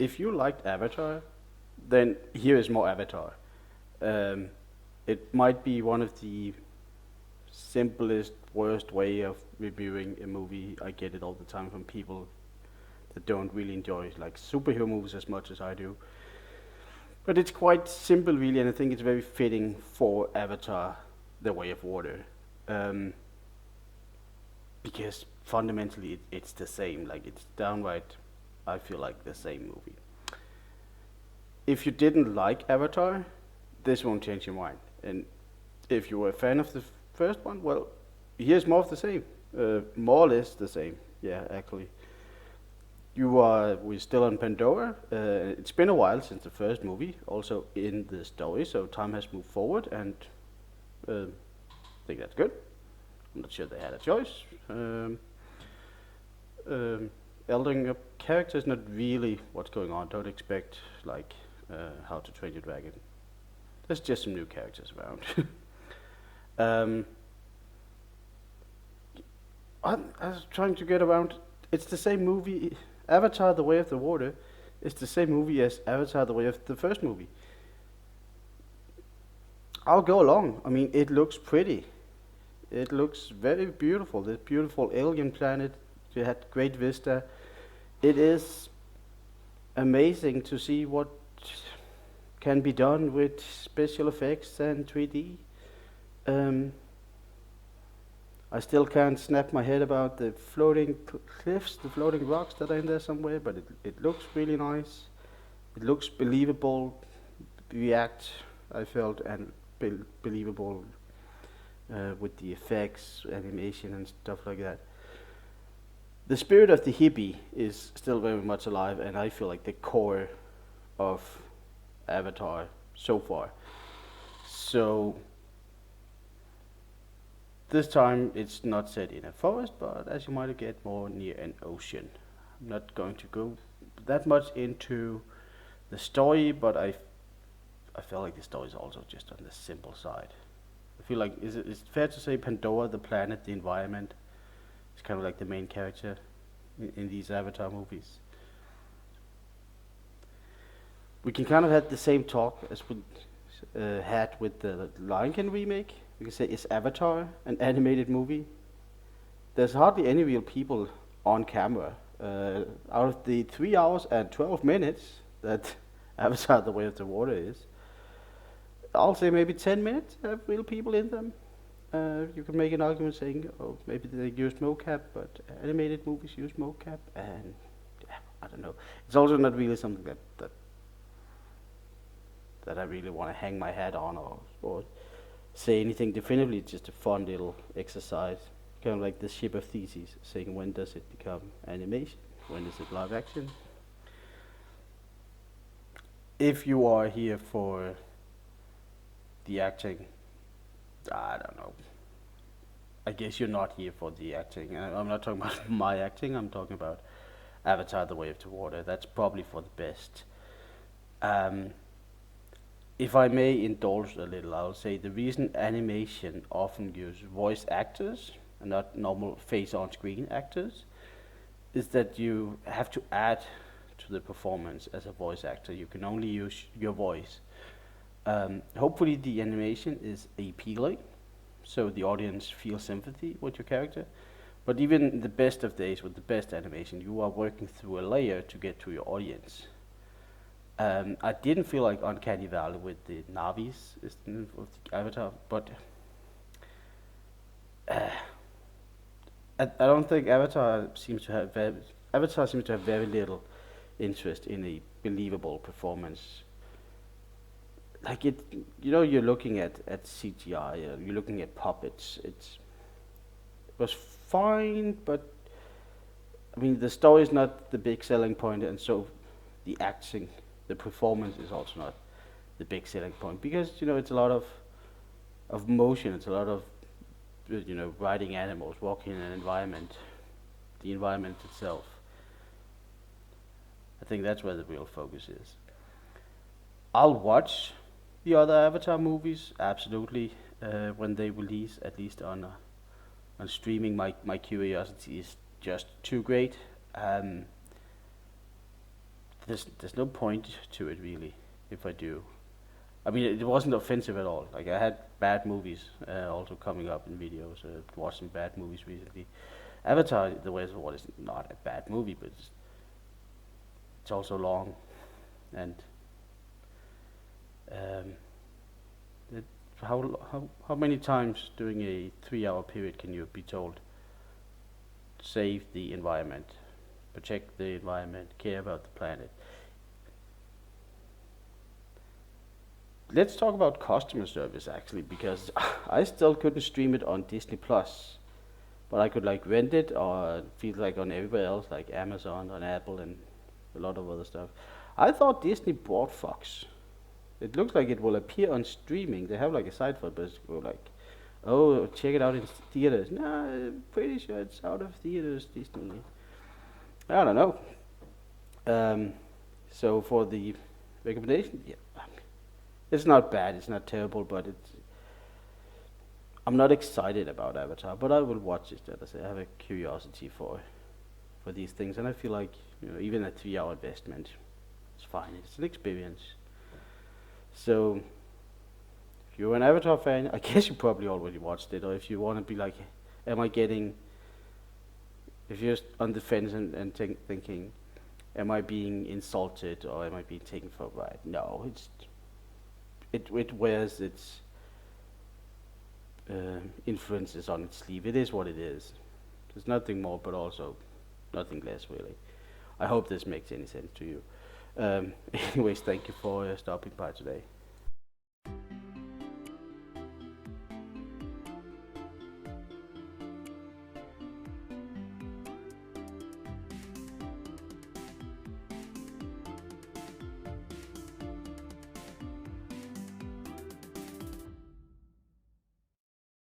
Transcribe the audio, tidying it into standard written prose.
if you liked Avatar, then here is more Avatar. Um, it might be one of the simplest, worst way of reviewing a movie. I get it all the time from people that don't really enjoy like superhero movies as much as I do. But it's quite simple, really, and I think it's very fitting for Avatar: The Way of Water, um, because fundamentally it's the same. Like it's downright, I feel like the same movie. If you didn't like Avatar, this won't change your mind. And if you were a fan of the first one, well, here's more of the same, more or less the same. Yeah, actually. We're still on Pandora. It's been a while since the first movie, also in the story, so time has moved forward, and I think that's good. I'm not sure they had a choice. Um, Eldering a character is not really what's going on. Don't expect like How to Train Your Dragon. There's just some new characters around. um, I was trying to get around. It's the same movie. Avatar: The Way of the Water is the same movie as Avatar: The Way of the first movie. I'll go along. I mean, it looks pretty. It looks very beautiful. This beautiful alien planet. You had great vista. It is amazing to see what can be done with special effects and 3D. Um, I still can't snap my head about the floating cliffs, the floating rocks that are in there somewhere, but it looks really nice. It looks believable. React, I felt, and believable with the effects, animation, and stuff like that. The spirit of the hippie is still very much alive, and I feel like the core of Avatar so far. So this time it's not set in a forest, but as you might get more near an ocean. I'm not going to go that much into the story, but I feel like the story is also just on the simple side. I feel like is it fair to say Pandora, the planet, the environment, is kind of like the main character in these Avatar movies. We can kind of have the same talk as we had with the Lion King remake. We can say, is Avatar an animated movie? There's hardly any real people on camera. Out of the 3 hours and 12 minutes that Avatar: The Way of the Water is, I'll say maybe 10 minutes have real people in them. You can make an argument saying, oh, maybe they use mocap, but animated movies use mocap, and yeah, I don't know. It's also not really something that I really want to hang my hat on or say anything definitively. It's just a fun little exercise, kind of like the ship of Theseus, saying when does it become animation, when is it live action. If you are here for the acting, I don't know. I guess you're not here for the acting. I'm not talking about my acting. I'm talking about Avatar: The Way of the Water. That's probably for the best. Um, if I may indulge a little, I'll say the reason animation often use voice actors and not normal face-on-screen actors is that you have to add to the performance as a voice actor. You can only use your voice. Hopefully, the animation is appealing, so the audience feels sympathy with your character. But even in the best of days with the best animation, you are working through a layer to get to your audience. I didn't feel like Uncanny Valley with the Navis is the name of the Avatar, but uh, I don't think Avatar seems to have very little interest in a believable performance. Like it, you're looking at CGI, you're looking at puppets. It was fine, but I mean the story is not the big selling point, and so the acting, the performance is also not the big selling point because it's a lot of motion, it's a lot of riding animals, walking in an environment, the environment itself. I think that's where the real focus is. I'll watch the other Avatar movies absolutely when they release, at least on streaming. My curiosity is just too great. there's no point to it really if I do. I mean, it wasn't offensive at all. Like I had bad movies also coming up in videos. Watched some bad movies recently. Avatar: The Way of Water is not a bad movie, but it's also long, and um, it, how many times during a 3 hour period can you be told save the environment, protect the environment, care about the planet? Let's talk about customer service actually, because I still couldn't stream it on Disney Plus, but I could like rent it or feel like on everywhere else, like Amazon, on Apple, and a lot of other stuff. I thought Disney bought Fox. It looks like it will appear on streaming. They have like a site for it, but it's go like, oh, check it out in theaters. No, I'm pretty sure it's out of theaters, Disney. I don't know. Um, so for the recommendation, yeah, it's not bad. It's not terrible, but I'm not excited about Avatar, but I will watch it. As I say, I have a curiosity for these things, and I feel like even a 3 hour investment, it's fine. It's an experience. So if you're an Avatar fan, I guess you probably already watched it, or if you want to be like, am I getting? If you're on the fence and thinking, am I being insulted or am I being taken for a ride? No, it wears its influences on its sleeve. It is what it is. There's nothing more, but also nothing less, really. I hope this makes any sense to you. Anyways, thank you for stopping by today.